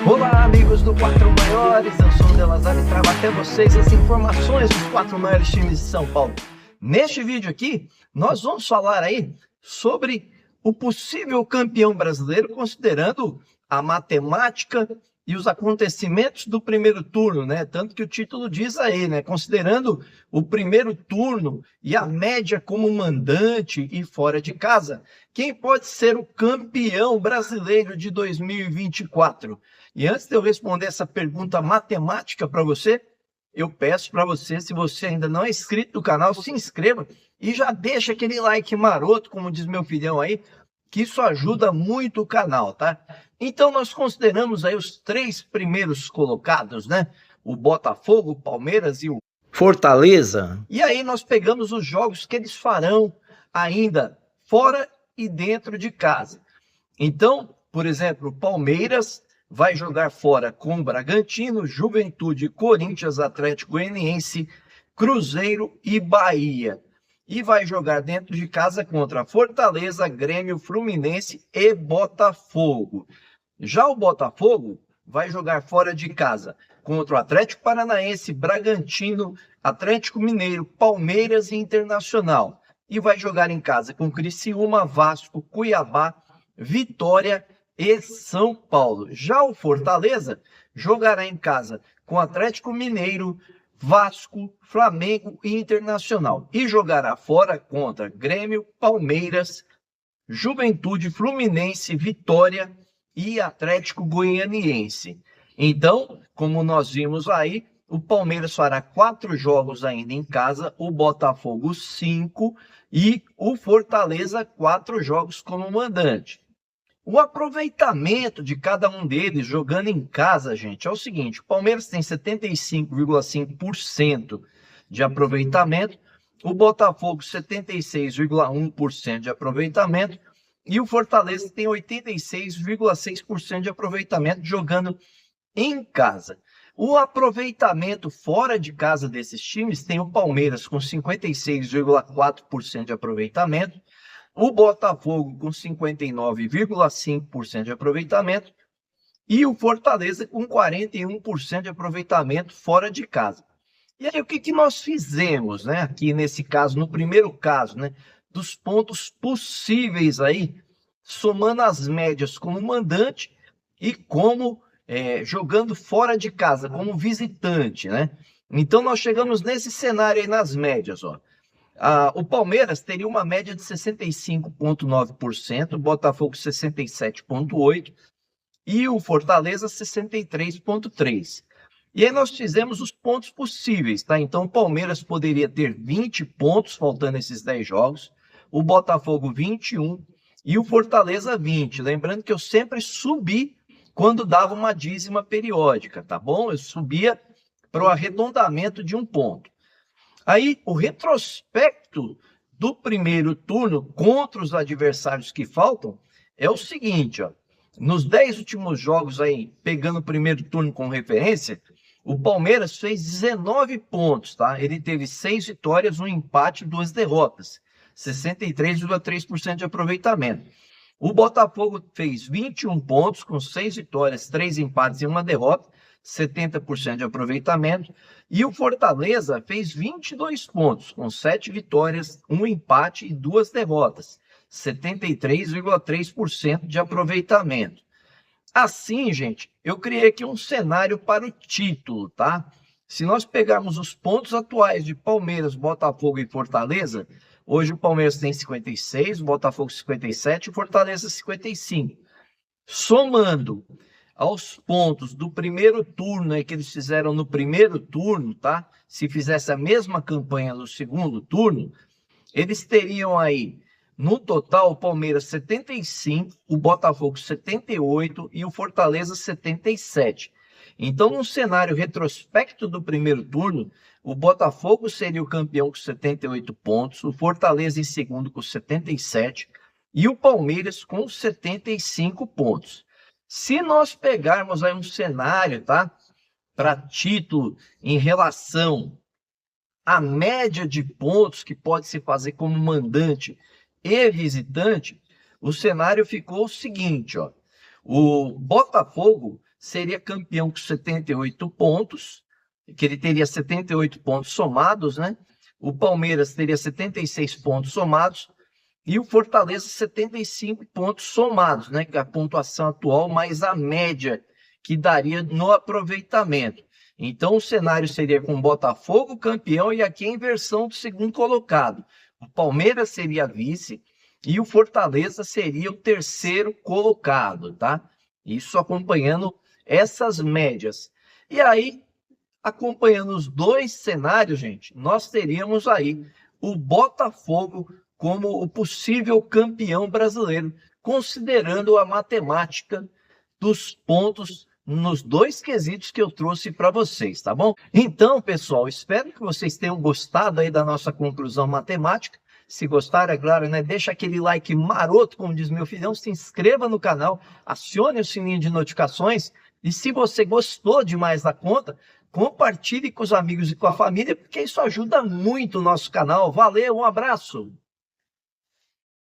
Olá, amigos do Quatro Maiores, eu sou o Delazar e trago até vocês as informações dos quatro maiores times de São Paulo. Neste vídeo aqui, nós vamos falar aí sobre o possível campeão brasileiro, considerando a matemática e os acontecimentos do primeiro turno, né? Tanto que o título diz aí, né? Considerando o primeiro turno e a média como mandante e fora de casa, quem pode ser o campeão brasileiro de 2024? E antes de eu responder essa pergunta matemática para você, eu peço para você, se você ainda não é inscrito no canal, se inscreva e já deixa aquele like maroto, como diz meu filhão aí, que isso ajuda muito o canal, tá? Então nós consideramos aí os três primeiros colocados, né? O Botafogo, o Palmeiras e o Fortaleza. E aí nós pegamos os jogos que eles farão ainda fora e dentro de casa. Então, por exemplo, o Palmeiras vai jogar fora com o Bragantino, Juventude, Corinthians, Atlético Goianiense, Cruzeiro e Bahia. E vai jogar dentro de casa contra Fortaleza, Grêmio, Fluminense e Botafogo. Já o Botafogo vai jogar fora de casa contra o Atlético Paranaense, Bragantino, Atlético Mineiro, Palmeiras e Internacional. E vai jogar em casa com Criciúma, Vasco, Cuiabá, Vitória e São Paulo. Já o Fortaleza jogará em casa com Atlético Mineiro, Vasco, Flamengo e Internacional. E jogará fora contra Grêmio, Palmeiras, Juventude, Fluminense, Vitória e Atlético Goianiense. Então, como nós vimos aí, o Palmeiras fará 4 jogos ainda em casa, o Botafogo 5 e o Fortaleza 4 jogos como mandante. O aproveitamento de cada um deles jogando em casa, gente, é o seguinte: o Palmeiras tem 75,5% de aproveitamento, o Botafogo 76,1% de aproveitamento e o Fortaleza tem 86,6% de aproveitamento jogando em casa. O aproveitamento fora de casa desses times tem o Palmeiras com 56,4% de aproveitamento, o Botafogo com 59,5% de aproveitamento e o Fortaleza com 41% de aproveitamento fora de casa. E aí o que nós fizemos, né? Aqui nesse caso, no primeiro caso, né? Dos pontos possíveis aí, somando as médias como mandante e como jogando fora de casa, como visitante, né? Então nós chegamos nesse cenário aí nas médias, ó. O Palmeiras teria uma média de 65,9%, o Botafogo 67,8% e o Fortaleza 63,3%. E aí nós fizemos os pontos possíveis, tá? Então o Palmeiras poderia ter 20 pontos, faltando esses 10 jogos, o Botafogo 21 e o Fortaleza 20. Lembrando que eu sempre subi quando dava uma dízima periódica, tá bom? Eu subia para o arredondamento de um ponto. Aí, o retrospecto do primeiro turno contra os adversários que faltam é o seguinte, ó. Nos 10 últimos jogos aí, pegando o primeiro turno com referência, o Palmeiras fez 19 pontos, tá? Ele teve 6 vitórias, 1 empate e 2 derrotas. 63,3% de aproveitamento. O Botafogo fez 21 pontos, com 6 vitórias, 3 empates e 1 derrota. 70% de aproveitamento, e o Fortaleza fez 22 pontos, com 7 vitórias, 1 empate e 2 derrotas, 73,3% de aproveitamento. Assim, gente, eu criei aqui um cenário para o título, tá? Se nós pegarmos os pontos atuais de Palmeiras, Botafogo e Fortaleza, hoje o Palmeiras tem 56, o Botafogo 57 e o Fortaleza 55. Somando aos pontos do primeiro turno que eles fizeram no primeiro turno, tá? Se fizesse a mesma campanha no segundo turno, eles teriam aí, no total, o Palmeiras 75, o Botafogo 78 e o Fortaleza 77. Então, no cenário retrospecto do primeiro turno, o Botafogo seria o campeão com 78 pontos, o Fortaleza em segundo com 77 e o Palmeiras com 75 pontos. Se nós pegarmos aí um cenário, tá? Para título em relação à média de pontos que pode se fazer como mandante e visitante, o cenário ficou o seguinte, ó. O Botafogo seria campeão com 78 pontos, que ele teria 78 pontos somados, né? O Palmeiras teria 76 pontos somados e o Fortaleza 75 pontos somados, né? Que é a pontuação atual mais a média que daria no aproveitamento. Então o cenário seria com o Botafogo campeão e aqui a inversão do segundo colocado. O Palmeiras seria vice e o Fortaleza seria o terceiro colocado, tá? Isso acompanhando essas médias. E aí, acompanhando os dois cenários, gente, nós teríamos aí o Botafogo como o possível campeão brasileiro, considerando a matemática dos pontos nos dois quesitos que eu trouxe para vocês, tá bom? Então, pessoal, espero que vocês tenham gostado aí da nossa conclusão matemática. Se gostaram, é claro, né? Deixa aquele like maroto, como diz meu filhão, se inscreva no canal, acione o sininho de notificações e se você gostou demais da conta, compartilhe com os amigos e com a família, porque isso ajuda muito o nosso canal. Valeu, um abraço!